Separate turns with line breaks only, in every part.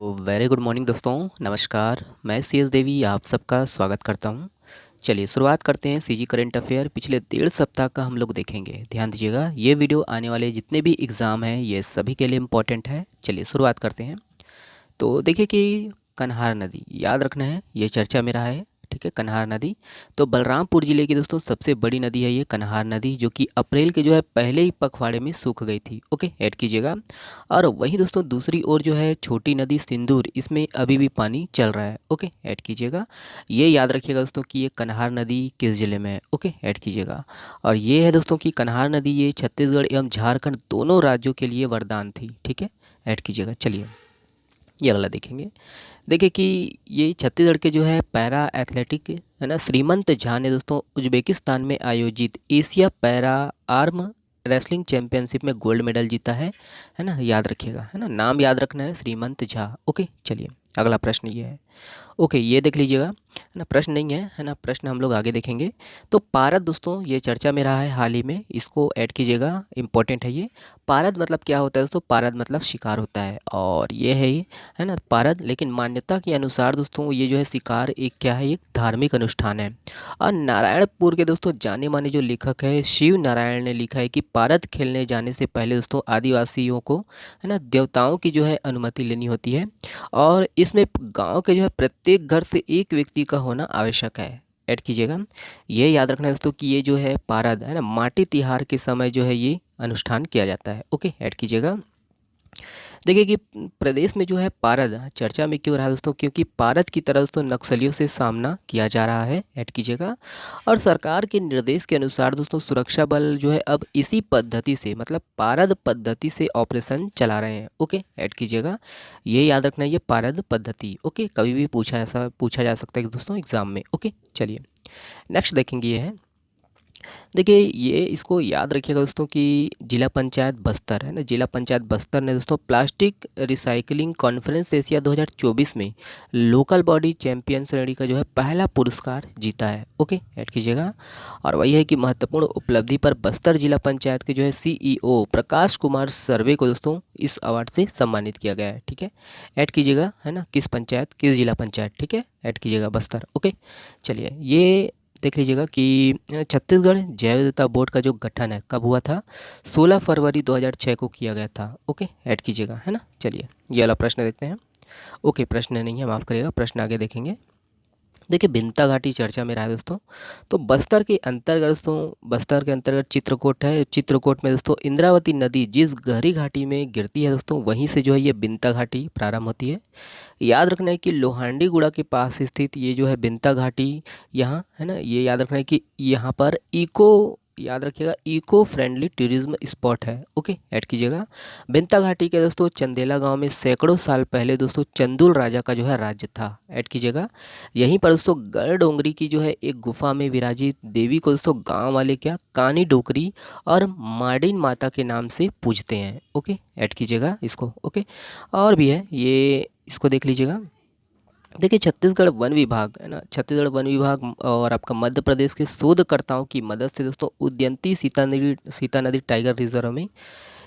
Very good morning दोस्तों। नमस्कार। मैं सी एस देवी आप सबका स्वागत करता हूं। चलिए शुरुआत करते हैं। सीजी करंट अफेयर पिछले 1.5 सप्ताह का हम लोग देखेंगे। ध्यान दीजिएगा, ये वीडियो आने वाले जितने भी एग्ज़ाम हैं ये सभी के लिए इम्पोर्टेंट है। चलिए शुरुआत करते हैं। तो देखिए कि कन्हार नदी याद रखना है, ये चर्चा में रहा है। ठीक है, कन्हार नदी तो बलरामपुर ज़िले की दोस्तों सबसे बड़ी नदी है ये कन्हार नदी, जो कि अप्रैल के जो है पहले ही पखवाड़े में सूख गई थी। ओके, ऐड कीजिएगा। और वहीं दोस्तों दूसरी ओर जो है छोटी नदी सिंदूर, इसमें अभी भी पानी चल रहा है। ओके, ऐड कीजिएगा। ये याद रखिएगा दोस्तों कि ये कन्हार नदी किस ज़िले में है। ओके, ऐड कीजिएगा। और ये है दोस्तों कि कन्हार नदी ये छत्तीसगढ़ एवं झारखंड दोनों राज्यों के लिए वरदान थी। ठीक है, ऐड कीजिएगा। चलिए ये अगला देखेंगे। देखिए कि ये छत्तीसगढ़ के जो है पैरा एथलेटिक है ना, श्रीमंत झा ने दोस्तों उज्बेकिस्तान में आयोजित Asia para arm wrestling championship में गोल्ड मेडल जीता है ना, याद रखिएगा। है ना, नाम याद रखना है, श्रीमंत झा। ओके, चलिए अगला प्रश्न ये है। ओके, ये देख लीजिएगा। है ना, प्रश्न नहीं है ना, प्रश्न हम लोग आगे देखेंगे। तो पारद दोस्तों ये चर्चा में रहा है हाल ही में, इसको ऐड कीजिएगा, इंपॉर्टेंट है ये। पारद मतलब क्या होता है दोस्तों? पारद मतलब शिकार होता है, और ये है ना पारद। लेकिन मान्यता के अनुसार दोस्तों ये जो है शिकार एक क्या है, एक धार्मिक अनुष्ठान है। और नारायणपुर के दोस्तों जाने माने जो लेखक है शिव नारायण ने लिखा है कि पारद खेलने जाने से पहले दोस्तों आदिवासियों को है ना देवताओं की जो है अनुमति लेनी होती है, और इसमें गांव के जो है प्रत्येक घर से एक व्यक्ति का होना आवश्यक है। ऐड कीजिएगा। ये याद रखना है दोस्तों कि ये जो है पारद है ना माटी तिहार के समय जो है ये अनुष्ठान किया जाता है। ओके, ऐड कीजिएगा। देखिए कि प्रदेश में जो है पारद चर्चा में क्यों रहा है दोस्तों? क्योंकि पारद की तरह दोस्तों नक्सलियों से सामना किया जा रहा है। ऐड कीजिएगा। और सरकार के निर्देश के अनुसार दोस्तों सुरक्षा बल जो है अब इसी पद्धति से, मतलब पारद पद्धति से ऑपरेशन चला रहे हैं। ओके, ऐड कीजिएगा। ये याद रखना है, ये पारद पद्धति। ओके, कभी भी ऐसा पूछा जा सकता है दोस्तों एग्जाम में। ओके, चलिए नेक्स्ट देखेंगे। ये है, देखिए ये इसको याद रखिएगा दोस्तों कि जिला पंचायत बस्तर है ना, जिला पंचायत बस्तर ने दोस्तों प्लास्टिक रिसाइकलिंग कॉन्फ्रेंस एशिया 2024 में लोकल बॉडी चैंपियन श्रेणी का जो है पहला पुरस्कार जीता है। ओके, ऐड कीजिएगा। और वही है कि महत्वपूर्ण उपलब्धि पर बस्तर जिला पंचायत के जो है सीईओ प्रकाश कुमार सर्वे को दोस्तों इस अवार्ड से सम्मानित किया गया है। ठीक है, ऐड कीजिएगा। है ना, किस पंचायत, किस जिला पंचायत। ठीक है, ऐड कीजिएगा बस्तर। ओके, चलिए ये देख लीजिएगा कि छत्तीसगढ़ जैव विविधता बोर्ड का जो गठन है कब हुआ था? 16 फरवरी 2006 को किया गया था। ओके, ऐड कीजिएगा। है ना, चलिए ये वाला प्रश्न देखते हैं। ओके, प्रश्न नहीं है, माफ़ करिएगा, प्रश्न आगे देखेंगे। देखिए बिंता घाटी चर्चा में रहा है दोस्तों। तो बस्तर के अंतर्गत दोस्तों, बस्तर के अंतर्गत चित्रकूट है। चित्रकूट में दोस्तों इंद्रावती नदी जिस गहरी घाटी में गिरती है दोस्तों, वहीं से जो है ये बिंता घाटी प्रारंभ होती है। याद रखना है कि लोहांडीगुड़ा के पास स्थित ये जो है बिंता घाटी, यहाँ है ना, ये याद रखना है कि यहाँ पर याद रखिएगा इको फ्रेंडली टूरिज्म स्पॉट है। ओके, ऐड कीजिएगा। बिंता घाटी के दोस्तों चंदेला गांव में सैकड़ों साल पहले दोस्तों चंदुल राजा का जो है राज्य था। ऐड कीजिएगा। यहीं पर दोस्तों गढ़ डोंगरी की जो है एक गुफा में विराजित देवी को दोस्तों गांव वाले क्या कानी डोकरी और मार्डिन माता के नाम से पूजते हैं। ओके, ऐड कीजिएगा इसको। ओके, और भी है, ये इसको देख लीजिएगा। देखिए छत्तीसगढ़ वन विभाग है ना, छत्तीसगढ़ वन विभाग और आपका मध्य प्रदेश के शोधकर्ताओं की मदद से दोस्तों उद्यंती सीता नदी टाइगर रिजर्व में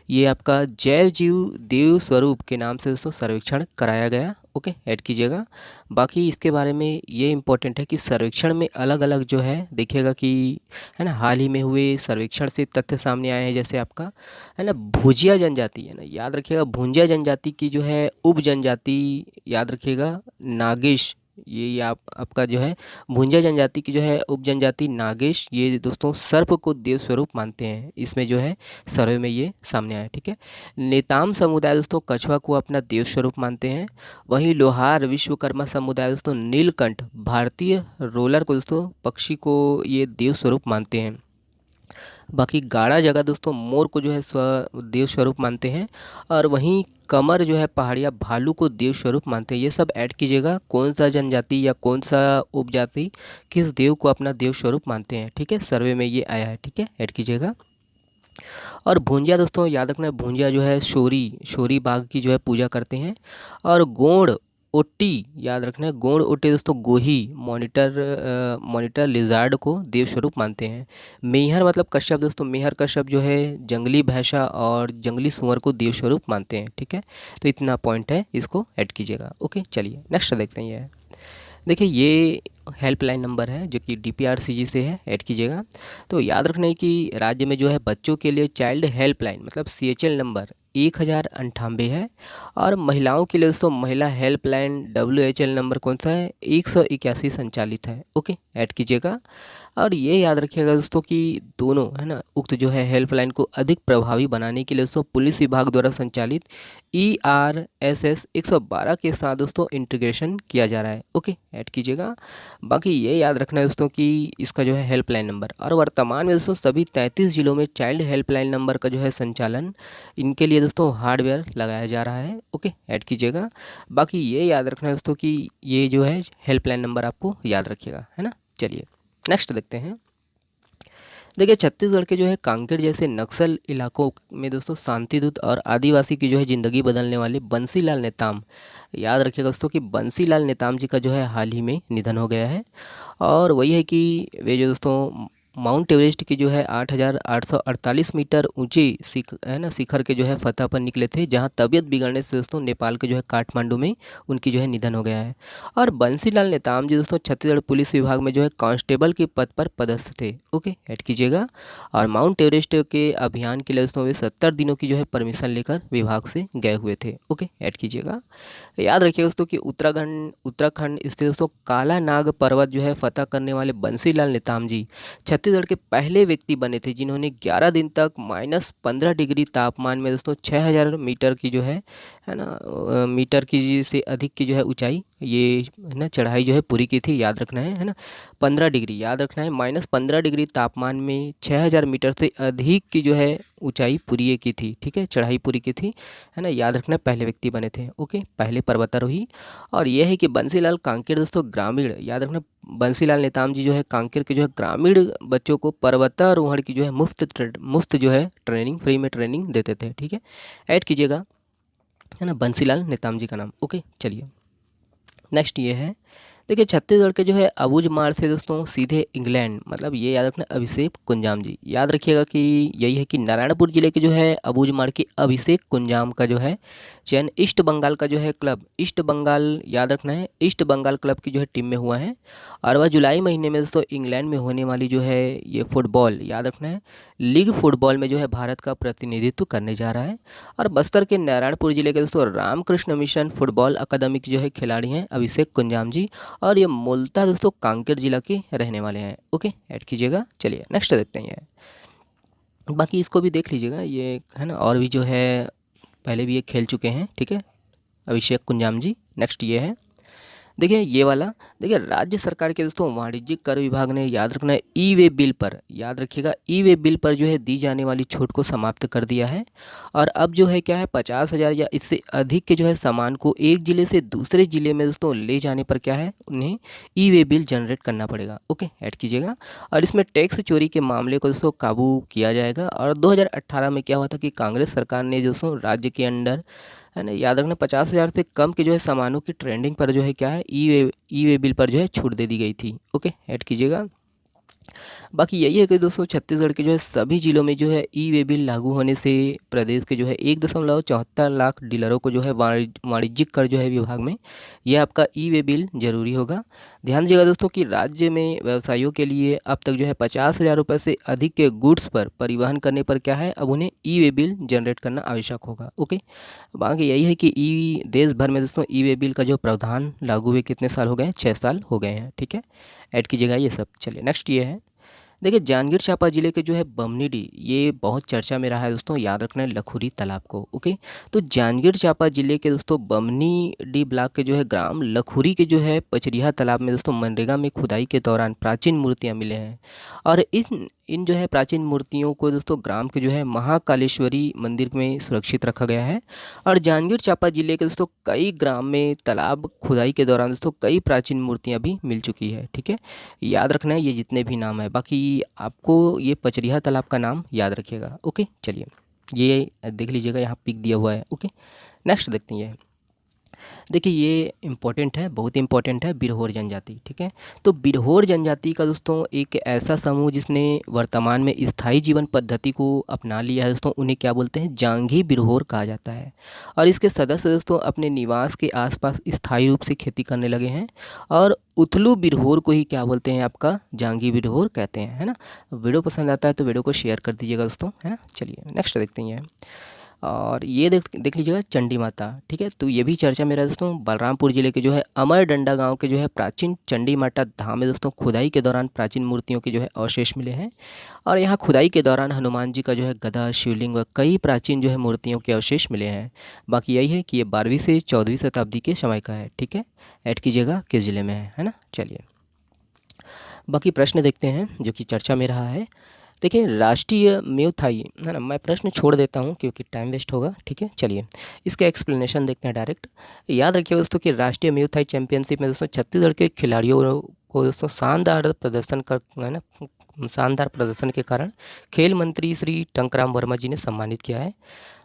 ये आपका जैव जीव देव स्वरूप के नाम से दोस्तों सर्वेक्षण कराया गया। ओके, ऐड कीजिएगा। बाकी इसके बारे में ये इम्पोर्टेंट है कि सर्वेक्षण में अलग अलग जो है देखिएगा कि है ना हाल ही में हुए सर्वेक्षण से तथ्य सामने आए हैं। जैसे आपका है ना भुजिया जनजाति है ना, याद रखिएगा भुंजिया जनजाति की जो है उप जनजाति, याद रखिएगा नागेश। ये आपका जो है भुंजिया जनजाति की जो है उप जनजाति नागेश, ये दोस्तों सर्प को देव स्वरूप मानते हैं। इसमें जो है सर्वे में ये सामने आया। ठीक है, नेताम समुदाय दोस्तों कछुआ को अपना देव स्वरूप मानते हैं। वहीं लोहार विश्वकर्मा समुदाय दोस्तों नीलकंठ भारतीय रोलर को दोस्तों पक्षी को ये देव स्वरूप मानते हैं। बाकी गाड़ा जगह दोस्तों मोर को जो है देव स्वरूप मानते हैं। और वहीं कमर जो है पहाड़िया भालू को देव स्वरूप मानते हैं। ये सब ऐड कीजिएगा, कौन सा जनजाति या कौन सा उपजाति किस देव को अपना देव स्वरूप मानते हैं। ठीक है, सर्वे में ये आया है। ठीक है, ऐड कीजिएगा। और भुंजिया दोस्तों याद रखना है, भुंजिया जो है शोरी बाघ की जो है पूजा करते हैं। और गोंड ओटी याद रखना है, गौड़ ओटी दोस्तों गोही मॉनिटर लिजार्ड को देव स्वरूप मानते हैं। मेहर मतलब कश्यप दोस्तों, मेहर कश्यप जो है जंगली भैंसा और जंगली सुअर को देव स्वरूप मानते हैं। ठीक है, तो इतना पॉइंट है, इसको ऐड कीजिएगा। ओके, चलिए नेक्स्ट देखते हैं। ये है, देखिए ये हेल्पलाइन नंबर है जो कि DPRCG से है, ऐड कीजिएगा। तो याद रखना है कि राज्य में जो है बच्चों के लिए चाइल्ड हेल्पलाइन मतलब CHL नंबर 1098 है, और महिलाओं के लिए दोस्तों महिला हेल्पलाइन WHL नंबर कौन सा है, 181 संचालित है। ओके, ऐड कीजिएगा। और ये याद रखिएगा दोस्तों कि दोनों है ना उक्त जो है हेल्पलाइन को अधिक प्रभावी बनाने के लिए दोस्तों पुलिस विभाग द्वारा संचालित ERSS 112 के साथ दोस्तों इंटीग्रेशन किया जा रहा है। ओके, ऐड कीजिएगा। बाकी ये याद रखना है दोस्तों कि इसका जो है हेल्पलाइन नंबर, और वर्तमान में दोस्तों सभी 33 जिलों में चाइल्ड हेल्पलाइन नंबर का जो है संचालन इनके लिए दोस्तों हार्डवेयर लगाया जा रहा है। ओके, ऐड कीजिएगा। बाकी ये याद रखना है दोस्तों कि ये जो है हेल्पलाइन नंबर आपको याद रखिएगा, है ना। चलिए नेक्स्ट देखते हैं। देखिए छत्तीसगढ़ के जो है कांकेर जैसे नक्सल इलाकों में दोस्तों शांतिदूत और आदिवासी की जो है ज़िंदगी बदलने वाले बंसीलाल नेताम, याद रखिएगा दोस्तों कि बंसीलाल नेताम जी का जो है हाल ही में निधन हो गया है। और वही है कि वे जो दोस्तों माउंट एवरेस्ट की जो है 8,848 मीटर ऊंची शिखर के जो है फतह पर निकले थे, जहां तबीयत बिगड़ने से दोस्तों नेपाल के जो है काठमांडू में उनकी जो है निधन हो गया है। और बंसीलाल नेताम जी दोस्तों छत्तीसगढ़ पुलिस विभाग में जो है कांस्टेबल के पद पर पदस्थ थे। ओके, ऐड कीजिएगा। और माउंट एवरेस्ट के अभियान के लिए दोस्तों वे 70 दिनों की जो है परमिशन लेकर विभाग से गए हुए थे। ओके, ऐड कीजिएगा। याद रखिएगा दोस्तों कि उत्तराखंड स्थित दोस्तों काला नाग पर्वत जो है फतह करने वाले बंसीलाल नेताम जी छत्तीसगढ़ के पहले व्यक्ति बने थे जिन्होंने 11 दिन तक -15 डिग्री तापमान में दोस्तों 6000 मीटर की जो है ना मीटर की से अधिक की जो है ऊंचाई ये है ना चढ़ाई जो है पूरी की थी। याद रखना है ना, 15 डिग्री याद रखना है, -15 डिग्री तापमान में 6000 मीटर से अधिक की जो है ऊंचाई पूरी ये की थी। ठीक है, चढ़ाई पूरी की थी, है ना। याद रखना पहले व्यक्ति बने थे। ओके, पहले पर्वतारोही। और यह है कि बंसीलाल कांकेर दोस्तों ग्रामीण, याद रखना बंसीलाल नेताम जी जो है कांकेर के जो है ग्रामीण बच्चों को पर्वतारोहण की जो है मुफ्त जो है ट्रेनिंग, फ्री में ट्रेनिंग देते थे। ठीक है, ऐड कीजिएगा, है ना, बंसीलाल नेताम जी का नाम। ओके, चलिए नेक्स्ट ये है। देखिए छत्तीसगढ़ के जो है अबूझमाड़ से दोस्तों सीधे इंग्लैंड, मतलब ये याद रखना अभिषेक कुंजाम जी, याद रखिएगा कि यही है कि नारायणपुर जिले के जो है अबूझमाड़ के अभिषेक कुंजाम का जो है चयन ईस्ट बंगाल का जो है क्लब ईस्ट बंगाल, याद रखना है ईस्ट बंगाल क्लब की जो है टीम में हुआ है। और वह जुलाई महीने में दोस्तों इंग्लैंड में होने वाली जो है ये फुटबॉल, याद रखना है लीग फुटबॉल में जो है भारत का प्रतिनिधित्व करने जा रहा है। और बस्तर के नारायणपुर जिले के दोस्तों रामकृष्ण मिशन फुटबॉल अकादमी के जो है खिलाड़ी हैं अभिषेक कुंजाम जी, और ये मूलतः दोस्तों कांकेर जिला के रहने वाले हैं। ओके, ऐड कीजिएगा। चलिए नेक्स्ट देखते हैं। ये बाकी इसको भी देख लीजिएगा, ये है ना, और भी जो है पहले भी ये खेल चुके हैं। ठीक है, अभिषेक कुंजाम जी। नेक्स्ट ये है, देखिए ये वाला, देखिए राज्य सरकार के दोस्तों वाणिज्यिक कर विभाग ने, याद रखना है ई वे बिल पर, याद रखिएगा ई वे बिल पर जो है दी जाने वाली छूट को समाप्त कर दिया है। और अब जो है क्या है 50,000 या इससे अधिक के जो है सामान को एक ज़िले से दूसरे ज़िले में दोस्तों ले जाने पर क्या है उन्हें ई वे बिल जनरेट करना पड़ेगा। ओके, ऐड कीजिएगा। और इसमें टैक्स चोरी के मामले को दोस्तों काबू किया जाएगा। और 2018 में क्या हुआ था कि कांग्रेस सरकार ने दोस्तों राज्य के अंडर, है ना, याद रखना 50,000 से कम के जो है सामानों की ट्रेंडिंग पर जो है क्या है ई वे बिल पर जो है छूट दे दी गई थी। ओके, ऐड कीजिएगा। बाकी यही है कि दोस्तों छत्तीसगढ़ के जो है सभी जिलों में जो है ई वे बिल लागू होने से प्रदेश के जो है 1.74 लाख डीलरों को जो है वाणिज्यिक कर जो है विभाग में यह आपका ई वे बिल जरूरी होगा। ध्यान दीजिएगा दोस्तों कि राज्य में व्यवसायियों के लिए अब तक जो है 50,000 रुपये से अधिक के गुड्स पर परिवहन करने पर क्या है अब उन्हें ई वे बिल जनरेट करना आवश्यक होगा। ओके, बाकी यही है कि देश भर में दोस्तों ई वे बिल का जो प्रावधान लागू हुए कितने साल हो गए हैं, 6 साल हो गए हैं। ठीक है, ऐड कीजिएगा ये सब। चलिए नेक्स्ट ये है, देखिए जांजगीर चांपा जिले के जो है बमनीडी, ये बहुत चर्चा में रहा है दोस्तों, याद रखना है लखुरी तालाब को। ओके, तो जांजगीर चांपा जिले के दोस्तों बमनीडी ब्लॉक के जो है ग्राम लखुरी के जो है पचरिया तालाब में दोस्तों मनरेगा में खुदाई के दौरान प्राचीन मूर्तियां मिले हैं। और इन जो है प्राचीन मूर्तियों को दोस्तों ग्राम के जो है महाकालेश्वरी मंदिर में सुरक्षित रखा गया है। और जांजगीर चांपा जिले के दोस्तों कई ग्राम में तालाब खुदाई के दौरान दोस्तों कई प्राचीन मूर्तियां भी मिल चुकी है। ठीक है, याद रखना है ये जितने भी नाम है, बाकी आपको ये पचरिया तालाब का नाम याद रखिएगा। ओके, चलिए ये देख लीजिएगा यहाँ पिक दिया हुआ है। ओके, नेक्स्ट देखते हैं। देखिए ये इम्पोर्टेंट है, बहुत इम्पोर्टेंट है, बिरहोर जनजाति। ठीक है, तो बिरहोर जनजाति का दोस्तों एक ऐसा समूह जिसने वर्तमान में स्थायी जीवन पद्धति को अपना लिया है दोस्तों, उन्हें क्या बोलते हैं, जांगी बिरहोर कहा जाता है। और इसके सदस्य दोस्तों अपने निवास के आसपास स्थायी रूप से खेती करने लगे हैं। और उथलू बिरहोर को ही क्या बोलते हैं, आपका जांगी बिरहोर कहते हैं, है ना। वीडियो पसंद आता है तो वीडियो को शेयर कर दीजिएगा दोस्तों, है ना। चलिए नेक्स्ट देखते हैं। और ये देख लीजिएगा चंडी माता। ठीक है, तो ये भी चर्चा में रहा दोस्तों। बलरामपुर जिले के जो है अमरडंडा गांव के जो है प्राचीन चंडी माता धाम में दोस्तों खुदाई के दौरान प्राचीन मूर्तियों के जो है अवशेष मिले हैं। और यहाँ खुदाई के दौरान हनुमान जी का जो है गदा, शिवलिंग व कई प्राचीन जो है मूर्तियों के अवशेष मिले हैं। बाकी यही है कि ये 12वीं से 14वीं शताब्दी के समय का है। ठीक है, ऐड कीजिएगा किस जिले में है ना। चलिए बाकी प्रश्न देखते हैं जो कि चर्चा में रहा है। देखिए राष्ट्रीय म्यूथाई, है ना, मैं प्रश्न छोड़ देता हूँ क्योंकि टाइम वेस्ट होगा। ठीक है, चलिए इसका एक्सप्लेनेशन देखते हैं डायरेक्ट। याद रखिए दोस्तों कि राष्ट्रीय म्यूथाई चैंपियनशिप में दोस्तों छत्तीसगढ़ के खिलाड़ियों को दोस्तों शानदार प्रदर्शन कर, है ना, शानदार प्रदर्शन के कारण खेल मंत्री श्री टंकराम वर्मा जी ने सम्मानित किया है।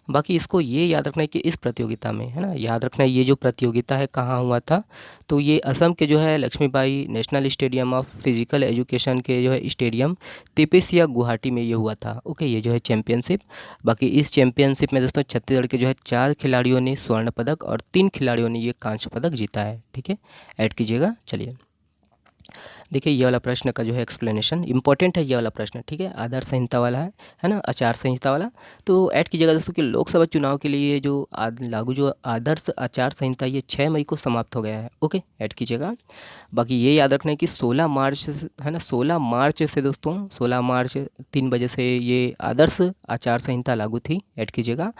बाकी इसको ये याद रखना है कि इस प्रतियोगिता में, है ना, याद रखना है ये जो प्रतियोगिता है कहाँ हुआ था, तो ये असम के जो है Lakshmibai national stadium of physical education के जो है स्टेडियम तेपेसिया गुवाहाटी में ये हुआ था। ओके, ये जो है चैंपियनशिप। बाकी इस चैंपियनशिप में दोस्तों छत्तीसगढ़ के जो है 4 खिलाड़ियों ने स्वर्ण पदक और 3 खिलाड़ियों ने ये कांस्य पदक जीता है। ठीक है, ऐड कीजिएगा। चलिए देखिए ये वाला प्रश्न का जो है एक्सप्लेनेशन इंपॉर्टेंट है, ये वाला प्रश्न। ठीक है, आदर्श संहिता वाला है ना, आचार संहिता वाला। तो ऐड कीजिएगा दोस्तों कि लोकसभा चुनाव के लिए जो लागू जो आदर्श आचार संहिता ये 6 मई को समाप्त हो गया है। ओके, ऐड कीजिएगा। बाकी ये याद रखना है कि 16 मार्च है ना, 16 मार्च से दोस्तों 16 मार्च 3 बजे से ये आदर्श आचार संहिता लागू थी। ऐड कीजिएगा।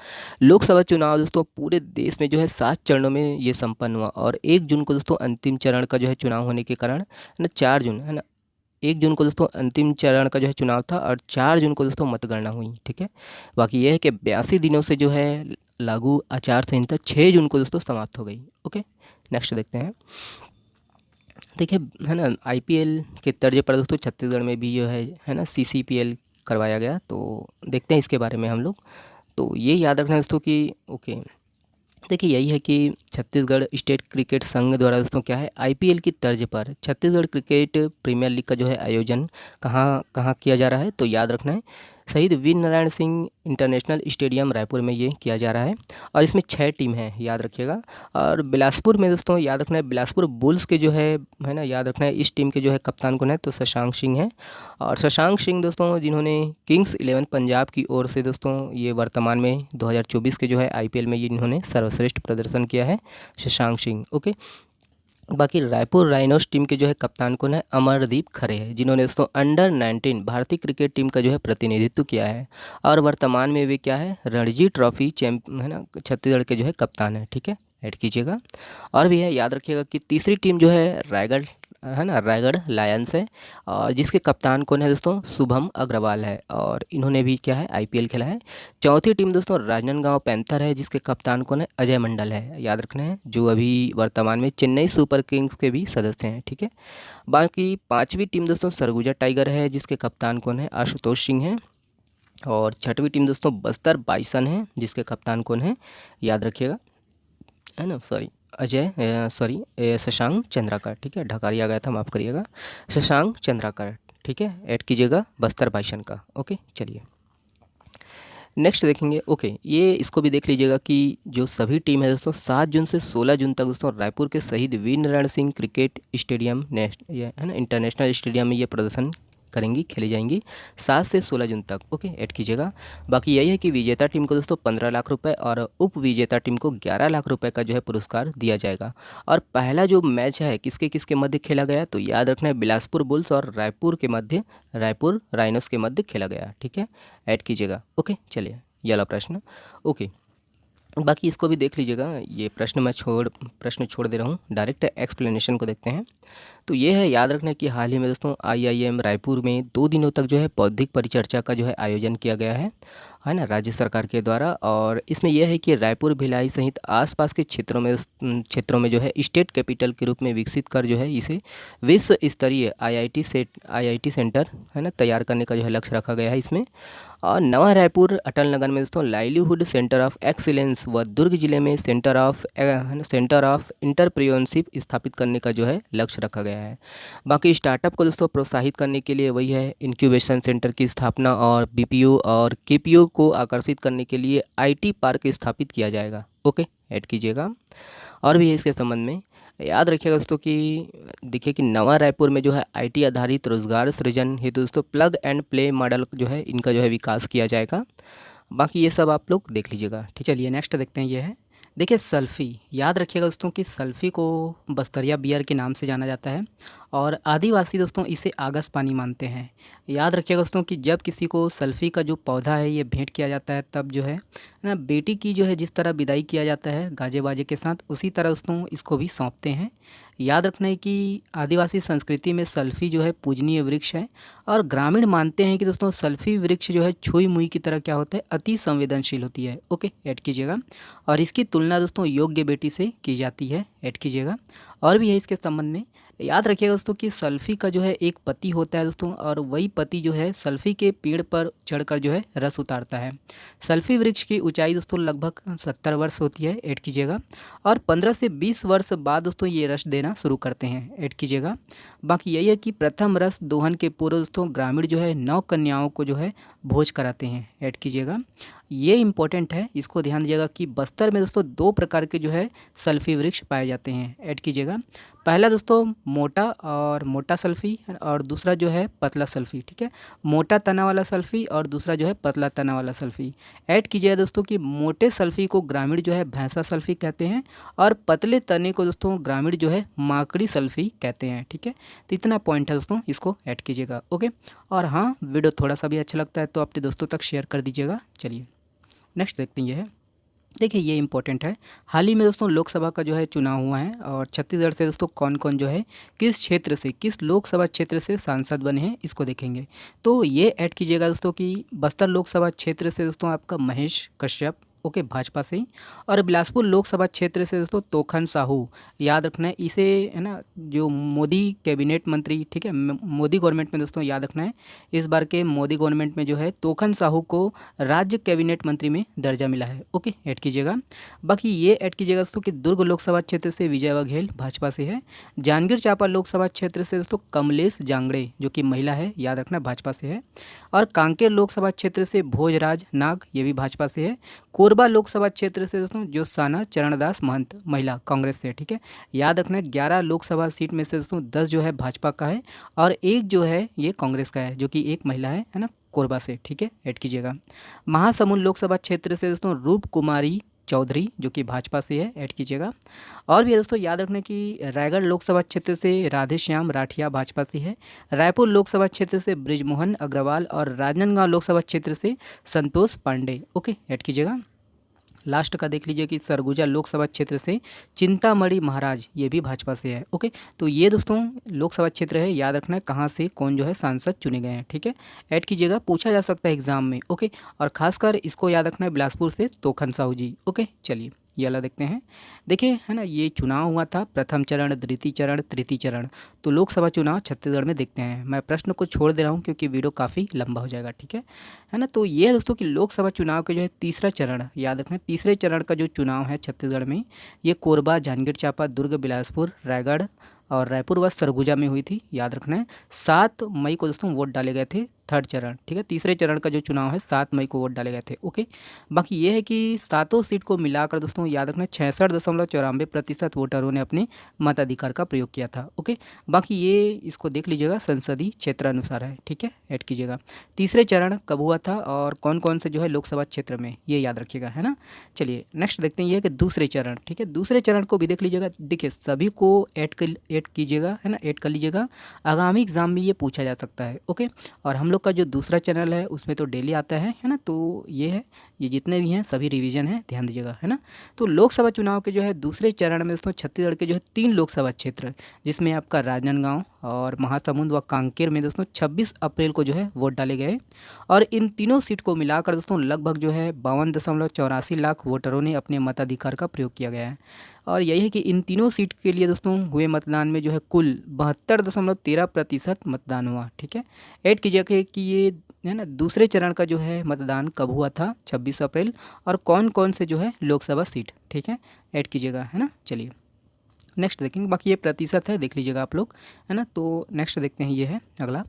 लोकसभा चुनाव दोस्तों पूरे देश में जो है 7 चरणों में ये संपन्न हुआ और 1 जून को दोस्तों अंतिम चरण का जो है चुनाव होने के कारण ना 4 जून, है ना, 1 जून को दोस्तों अंतिम चरण का जो है चुनाव था और 4 जून को दोस्तों मतगणना हुई। ठीक है, बाकी यह है कि 82 दिनों से जो है लागू आचार संहिता 6 जून को दोस्तों समाप्त हो गई। ओके, नेक्स्ट देखते हैं। देखिए है ना, आईपीएल के तर्ज पर दोस्तों छत्तीसगढ़ में भी जो है ना सीसीपीएल करवाया गया। तो देखते हैं इसके बारे में हम लोग। तो ये याद रखना दोस्तों कि ओके, देखिए यही है कि छत्तीसगढ़ स्टेट क्रिकेट संघ द्वारा दोस्तों क्या है आईपीएल की तर्ज पर छत्तीसगढ़ क्रिकेट प्रीमियर लीग का जो है आयोजन कहाँ कहाँ किया जा रहा है। तो याद रखना है शहीद वीर नारायण सिंह इंटरनेशनल स्टेडियम रायपुर में ये किया जा रहा है। और इसमें 6 टीम हैं, याद रखिएगा। और बिलासपुर में दोस्तों याद रखना है बिलासपुर बुल्स के जो है ना, याद रखना है इस टीम के जो है कप्तान कौन है, तो शशांक सिंह है। और शशांक सिंह दोस्तों जिन्होंने किंग्स 11 पंजाब की ओर से दोस्तों ये वर्तमान में 2024 के जो है आईपीएल में ये इन्होंने सर्वश्रेष्ठ प्रदर्शन किया है, शशांक सिंह। ओके, बाकी रायपुर राइनोस टीम के जो है कप्तान कौन है, अमरदीप खरे है, जिन्होंने दोस्तों अंडर 19 भारतीय क्रिकेट टीम का जो है प्रतिनिधित्व किया है। और वर्तमान में वे क्या है, रणजी ट्रॉफी चैंप, है ना, छत्तीसगढ़ के जो है कप्तान है। ठीक है, ऐड कीजिएगा। और भी है, याद रखिएगा कि तीसरी टीम जो है रायगढ़, है ना, रायगढ़ लायंस है और जिसके कप्तान कौन है दोस्तों, शुभम अग्रवाल है और इन्होंने भी क्या है आईपीएल खेला है। चौथी टीम दोस्तों राजनांदगांव पैंथर है जिसके कप्तान कौन है, अजय मंडल है, याद रखना है, जो अभी वर्तमान में चेन्नई सुपर किंग्स के भी सदस्य हैं। ठीक है, बाकी पाँचवीं टीम दोस्तों सरगुजा टाइगर है जिसके कप्तान कौन है, आशुतोष सिंह है। और छठवीं टीम दोस्तों बस्तर बाइसन है जिसके कप्तान कौन है, याद रखिएगा, है ना, शशांक चंद्राकर। ठीक है, ढकारिया गया था, माफ़ करिएगा, शशांक चंद्राकर। ठीक है, ऐड कीजिएगा बस्तर बाइसन का। ओके, चलिए नेक्स्ट देखेंगे। ओके, ये इसको भी देख लीजिएगा कि जो सभी टीम है दोस्तों 7 जून से 16 जून तक दोस्तों रायपुर के शहीद वीर नारायण सिंह क्रिकेट स्टेडियम है ना इंटरनेशनल स्टेडियम में ये प्रदर्शन करेंगी, खेली जाएंगी 7 से 16 जून तक। ओके, ऐड कीजिएगा। बाकी यही है कि विजेता टीम को दोस्तों 15 लाख रुपए और उप विजेता टीम को 11 लाख रुपए का जो है पुरस्कार दिया जाएगा। और पहला जो मैच है किसके किसके मध्य खेला गया, तो याद रखना है बिलासपुर बुल्स और रायपुर राइनोस के मध्य खेला गया। ठीक है, ऐड कीजिएगा। ओके, चलिए ये वाला प्रश्न। ओके, बाकी इसको भी देख लीजिएगा, ये प्रश्न छोड़ दे रहा हूँ, डायरेक्ट एक्सप्लेनेशन को देखते हैं। तो ये है, याद रखना कि हाल ही में दोस्तों IIM रायपुर में 2 दिनों तक जो है बौद्धिक परिचर्चा का जो है आयोजन किया गया है ना, राज्य सरकार के द्वारा। और इसमें यह है कि रायपुर, भिलाई सहित आसपास के क्षेत्रों में जो है स्टेट कैपिटल के रूप में विकसित कर जो है इसे विश्व स्तरीय IIT सेंटर है ना तैयार करने का जो है लक्ष्य रखा गया है इसमें। और नवा रायपुर अटल नगर में दोस्तों लाइवलीहुड सेंटर ऑफ एक्सीलेंस व दुर्ग जिले में सेंटर ऑफ इंटरप्रेन्योरशिप स्थापित करने का जो है लक्ष्य रखा गया है। बाकी स्टार्टअप को दोस्तों प्रोत्साहित करने के लिए वही है इंक्यूबेशन सेंटर की स्थापना, और BPO और KPO को आकर्षित करने के लिए IT पार्क स्थापित किया जाएगा। ओके, ऐड कीजिएगा। और भी है इसके संबंध में, याद रखिएगा दोस्तों कि देखिए कि नवा रायपुर में जो है IT आधारित रोजगार सृजन हेतु दोस्तों प्लग एंड प्ले मॉडल जो है इनका जो है विकास किया जाएगा। बाकी ये सब आप लोग देख लीजिएगा, ठीक। चलिए नेक्स्ट देखते हैं। ये है, देखिए सल्फ़ी। याद रखिएगा दोस्तों कि सल्फ़ी को बस्तरिया बियर के नाम से जाना जाता है और आदिवासी दोस्तों इसे आगस पानी मानते हैं। याद रखिएगा दोस्तों कि जब किसी को सल्फ़ी का जो पौधा है ये भेंट किया जाता है तब जो है ना बेटी की जो है जिस तरह विदाई किया जाता है गाजे बाजे के साथ, उसी तरह दोस्तों इसको भी सौंपते हैं। याद रखना है कि आदिवासी संस्कृति में सल्फ़ी जो है पूजनीय वृक्ष है और ग्रामीण मानते हैं कि दोस्तों सल्फ़ी वृक्ष जो है छुई मुई की तरह क्या होता है, अति संवेदनशील होती है। ओके, ऐड कीजिएगा। और इसकी तुलना दोस्तों योग्य बेटी से की जाती है, ऐड कीजिएगा। और भी है इसके संबंध में, याद रखिएगा दोस्तों कि सल्फ़ी का जो है एक पति होता है दोस्तों, और वही पति जो है सल्फ़ी के पेड़ पर चढ़कर जो है रस उतारता है। सल्फ़ी वृक्ष की ऊंचाई दोस्तों लगभग 70 वर्ष होती है, ऐड कीजिएगा। और 15 से 20 वर्ष बाद दोस्तों ये रस देना शुरू करते हैं, ऐड कीजिएगा। बाकी यही है कि प्रथम रस दोहन के पूर्व दोस्तों ग्रामीण जो है 9 कन्याओं को जो है भोज कराते हैं, ऐड कीजिएगा। ये इंपॉर्टेंट है, इसको ध्यान दीजिएगा कि बस्तर में दोस्तों 2 प्रकार के जो है सल्फ़ी वृक्ष पाए जाते हैं, ऐड कीजिएगा। पहला दोस्तों मोटा सल्फ़ी और दूसरा जो है पतला सल्फ़ी, ठीक है। मोटा तना वाला सल्फ़ी और दूसरा जो है पतला तना वाला सल्फ़ी। ऐड कीजिएगा दोस्तों कि मोटे सल्फ़ी को ग्रामीण जो है भैंसा सल्फ़ी कहते हैं और पतले तने को दोस्तों ग्रामीण जो है माकड़ी सल्फ़ी कहते हैं, ठीक है। तो इतना पॉइंट है दोस्तों, इसको ऐड कीजिएगा। ओके, और हाँ, वीडियो थोड़ा सा भी अच्छा लगता है तो अपने दोस्तों तक शेयर कर दीजिएगा। चलिए नेक्स्ट देखते हैं। ये है, देखिए ये इंपॉर्टेंट है। हाल ही में दोस्तों लोकसभा का जो है चुनाव हुआ है और छत्तीसगढ़ से दोस्तों कौन कौन जो है किस लोकसभा क्षेत्र से सांसद बने हैं इसको देखेंगे। तो ये ऐड कीजिएगा दोस्तों कि बस्तर लोकसभा क्षेत्र से दोस्तों आपका महेश कश्यप, ओके, भाजपा से ही। और बिलासपुर लोकसभा क्षेत्र से दोस्तों तोखन साहू, याद रखना है इसे, है ना, जो मोदी कैबिनेट मंत्री, ठीक है, मोदी गवर्नमेंट में दोस्तों याद रखना है इस बार के मोदी गवर्नमेंट में जो है तोखन साहू को राज्य कैबिनेट मंत्री में दर्जा मिला है। ओके, ऐड कीजिएगा। बाकी ये ऐड कीजिएगा दोस्तों कि दुर्ग लोकसभा क्षेत्र से विजय बघेल भाजपा से है। जांजगीर चांपा लोकसभा क्षेत्र से दोस्तों कमलेश जांगड़े जो कि महिला है, याद रखना, भाजपा से है। और कांकेर लोकसभा क्षेत्र से भोजराज नाग, ये भी भाजपा से है। कोरबा लोकसभा क्षेत्र से दोस्तों ज्योत्साना चरणदास महंत, महिला, कांग्रेस से, ठीक है। याद रखना 11 लोकसभा सीट में से दोस्तों 10 जो है भाजपा का है और 1 जो है ये कांग्रेस का है जो कि एक महिला है ना, कोरबा से, ठीक है, ऐड कीजिएगा। महासमुंद लोकसभा क्षेत्र से दोस्तों रूप कुमारी चौधरी जो कि भाजपा से है, ऐड कीजिएगा। और भी दोस्तों याद रखना कि रायगढ़ लोकसभा क्षेत्र से राधेश्याम राठिया भाजपा से है। रायपुर लोकसभा क्षेत्र से बृजमोहन अग्रवाल और राजनांदगांव लोकसभा क्षेत्र से संतोष पांडे, ओके, ऐड कीजिएगा। लास्ट का देख लीजिए कि सरगुजा लोकसभा क्षेत्र से चिंतामणि महाराज, ये भी भाजपा से है। ओके, तो ये दोस्तों लोकसभा क्षेत्र है, याद रखना है कहाँ से कौन जो है सांसद चुने गए हैं, ठीक है, ऐड कीजिएगा, पूछा जा सकता है एग्जाम में। ओके, और खासकर इसको याद रखना है बिलासपुर से तोखन साहू जी। ओके, चलिए ये वाला देखते हैं। देखिए, है ना, ये चुनाव हुआ था प्रथम चरण, द्वितीय चरण, तृतीय चरण। तो लोकसभा चुनाव छत्तीसगढ़ में देखते हैं। मैं प्रश्न को छोड़ दे रहा हूँ क्योंकि वीडियो काफ़ी लंबा हो जाएगा, ठीक है ना। तो ये है दोस्तों कि लोकसभा चुनाव के जो है तीसरा चरण, याद रखना, तीसरे चरण का जो चुनाव है छत्तीसगढ़ में, ये कोरबा, जांजगीर चांपा, दुर्ग, बिलासपुर, रायगढ़ और रायपुर व सरगुजा में हुई थी, याद रखना है। 7 मई को दोस्तों वोट डाले गए थे, थर्ड चरण, ठीक है। तीसरे चरण का जो चुनाव है 7 मई को वोट डाले गए थे। ओके, बाकी ये है कि 7 सीट को मिलाकर दोस्तों याद रखना 66.94% वोटरों ने अपने मताधिकार का प्रयोग किया था। ओके, बाकी ये इसको देख लीजिएगा, संसदीय क्षेत्रानुसार है, ठीक है, ऐड कीजिएगा। तीसरे चरण कब हुआ था और कौन कौन से जो है लोकसभा क्षेत्र में, ये याद रखिएगा, है ना। चलिए नेक्स्ट देखते हैं, ये है कि दूसरे चरण, ठीक है, दूसरे चरण को भी देख लीजिएगा। देखिए सभी को ऐड कीजिएगा, है ना, ऐड कर लीजिएगा, आगामी एग्जाम में ये पूछा जा सकता है। ओके, और हम लोग लोग का जो दूसरा चैनल है उसमें तो डेली आता है ना। तो ये है, ये जितने भी हैं सभी रिवीजन है, ध्यान दीजिएगा, है ना। तो लोकसभा चुनाव के जो है दूसरे चरण में दोस्तों छत्तीसगढ़ के जो है 3 लोकसभा क्षेत्र, जिसमें आपका राजनांदगांव और महासमुंद व कांकेर में दोस्तों 26 अप्रैल को जो है वोट डाले गए। और इन तीनों सीट को मिलाकर दोस्तों लगभग जो है 52.84 लाख वोटरों ने अपने मताधिकार का प्रयोग किया गया है। और यही है कि इन तीनों सीट के लिए दोस्तों हुए मतदान में जो है कुल 72.13% मतदान हुआ। ठीक है, ऐड कीजिएगा कि ये है ना दूसरे चरण का जो है मतदान कब हुआ था, 26 अप्रैल, और कौन कौन से जो है लोकसभा सीट। ठीक है, ऐड कीजिएगा, है ना। चलिए नेक्स्ट देखेंगे, बाकी ये प्रतिशत है, देख लीजिएगा आप लोग, है ना। तो नेक्स्ट देखते हैं, ये है अगला।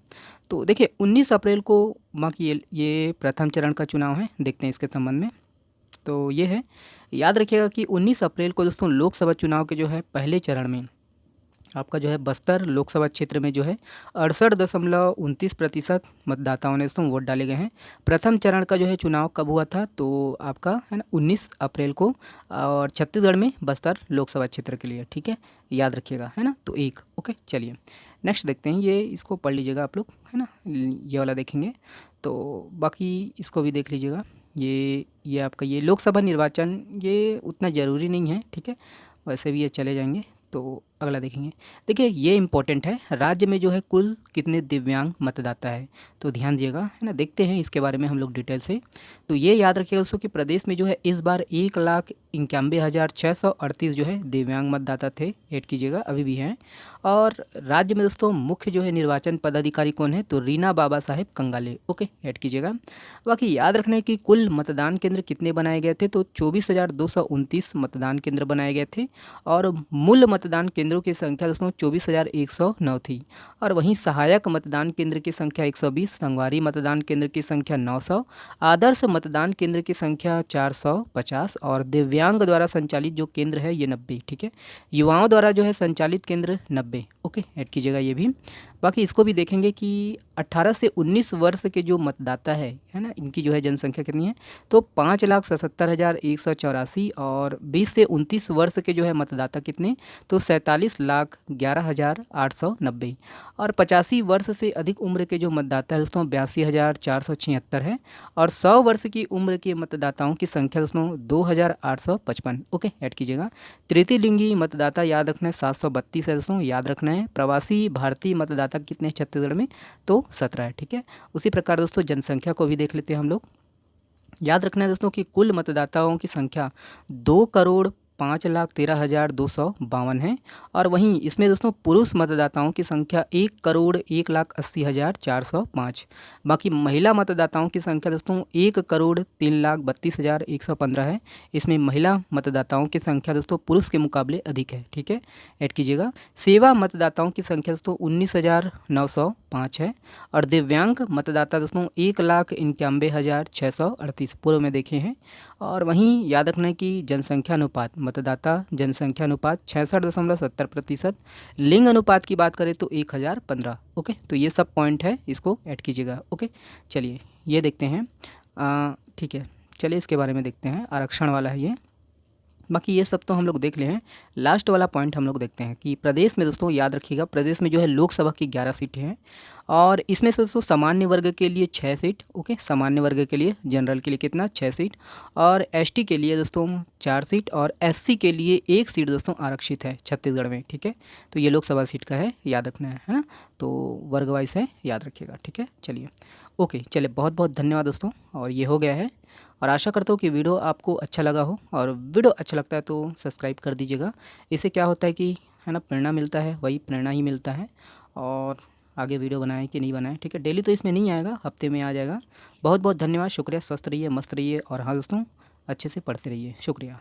तो देखिए 19 अप्रैल को बाकी ये प्रथम चरण का चुनाव है, देखते हैं इसके संबंध में। तो ये है, याद रखिएगा कि 19 अप्रैल को दोस्तों लोकसभा चुनाव के जो है पहले चरण में आपका जो है बस्तर लोकसभा क्षेत्र में जो है 68.29% मतदाताओं ने दोस्तों वोट डाले गए हैं। प्रथम चरण का जो है चुनाव कब हुआ था, तो आपका है ना 19 अप्रैल को, और छत्तीसगढ़ में बस्तर लोकसभा क्षेत्र के लिए। ठीक है, याद रखिएगा, है ना। तो एक ओके, चलिए नेक्स्ट देखते हैं, ये इसको पढ़ लीजिएगा आप लोग, है ना, ये वाला देखेंगे। तो बाकी इसको भी देख लीजिएगा। ये आपका ये लोकसभा निर्वाचन ये उतना ज़रूरी नहीं है, ठीक है, वैसे भी ये चले जाएंगे। तो अगला देखेंगे, देखिए ये इम्पोर्टेंट है, राज्य में जो है कुल कितने दिव्यांग मतदाता है, तो ध्यान दीजिएगा, है ना। देखते हैं इसके बारे में हम लोग डिटेल से। तो ये याद रखिएगा दोस्तों कि प्रदेश में जो है इस बार 1,91,638 जो है दिव्यांग मतदाता थे, ऐड कीजिएगा, अभी भी हैं। और राज्य में दोस्तों मुख्य जो है निर्वाचन पदाधिकारी कौन है, तो रीना बाबा साहेब कंगाले, ओके, ऐड कीजिएगा। बाकी याद रखना है कि कुल मतदान केंद्र कितने बनाए गए थे, तो 24,229 मतदान केंद्र बनाए गए थे। और मूल मतदान केंद्रों की संख्या दोस्तों 24,109 थी। और वहीं सहायक मतदान केंद्र की संख्या 120, संगवारी मतदान केंद्र की संख्या 900, आदर्श मतदान केंद्र की संख्या 450, और दिव्यांग द्वारा संचालित जो केंद्र है ये 90। ठीक है, युवाओं द्वारा जो है संचालित केंद्र 90, ओके, ऐड कीजिएगा ये भी। बाकी इसको भी देखेंगे कि 18 से 19 वर्ष के जो मतदाता है ना, इनकी जो है जनसंख्या कितनी है, तो 5,77,184, और 20 से 29 वर्ष के जो है मतदाता कितने, तो 47,11,890, और 85 वर्ष से अधिक उम्र के जो मतदाता है दोस्तों 82,476 है। और 100 वर्ष की उम्र के मतदाताओं की संख्या दोस्तों 2,855, ओके, ऐड कीजिएगा। तृतीय लिंगी मतदाता याद रखना है 732 है दोस्तों, याद रखना है। प्रवासी भारतीय मतदाता कितने हैं छत्तीसगढ़ में, तो 17 है। ठीक है, उसी प्रकार दोस्तों जनसंख्या को भी देख लेते हैं हम लोग। याद रखना है दोस्तों कि कुल मतदाताओं की संख्या 2,05,13,252 है। और वहीं इसमें दोस्तों पुरुष मतदाताओं की संख्या 1,01,80,405। बाकी महिला मतदाताओं की संख्या दोस्तों 1,03,32,115 है। इसमें महिला मतदाताओं की संख्या दोस्तों पुरुष के मुकाबले अधिक है। ठीक है, ऐड कीजिएगा। सेवा मतदाताओं की संख्या दोस्तों 19,905 है। और दिव्यांग मतदाता दोस्तों 1,91,638 पूर्व में देखे हैं। और वहीं याद रखना है कि जनसंख्या अनुपात, मतदाता जनसंख्या अनुपात 66.70%। लिंग अनुपात की बात करें तो 1,015, ओके। तो ये सब पॉइंट है, इसको ऐड कीजिएगा, ओके। चलिए ये देखते हैं, ठीक है, चलिए इसके बारे में देखते हैं, आरक्षण वाला है ये। बाकी ये सब तो हम लोग देख ले हैं। लास्ट वाला पॉइंट हम लोग देखते हैं कि प्रदेश में दोस्तों याद रखिएगा, प्रदेश में जो है लोकसभा की 11 सीटें हैं। और इसमें से दोस्तों सामान्य वर्ग के लिए 6 सीट, ओके, सामान्य वर्ग के लिए, जनरल के लिए कितना, 6 सीट, और एसटी के लिए दोस्तों 4 सीट, और एससी के लिए 1 सीट दोस्तों आरक्षित है छत्तीसगढ़ में। ठीक है, तो ये लोकसभा सीट का है, याद रखना है ना। तो वर्ग वाइज है, याद रखिएगा। ठीक है, चलिए ओके, चलिए बहुत बहुत धन्यवाद दोस्तों, और ये हो गया है। और आशा करता हूँ कि वीडियो आपको अच्छा लगा हो, और वीडियो अच्छा लगता है तो सब्सक्राइब कर दीजिएगा। इससे क्या होता है कि है ना प्रेरणा मिलता है, वही प्रेरणा ही मिलता है। और आगे वीडियो बनाएं कि नहीं बनाएं, ठीक है, डेली तो इसमें नहीं आएगा, हफ्ते में आ जाएगा। बहुत बहुत धन्यवाद, शुक्रिया, स्वस्थ रहिए, मस्त रहिए, और हाँ दोस्तों अच्छे से पढ़ते रहिए, शुक्रिया।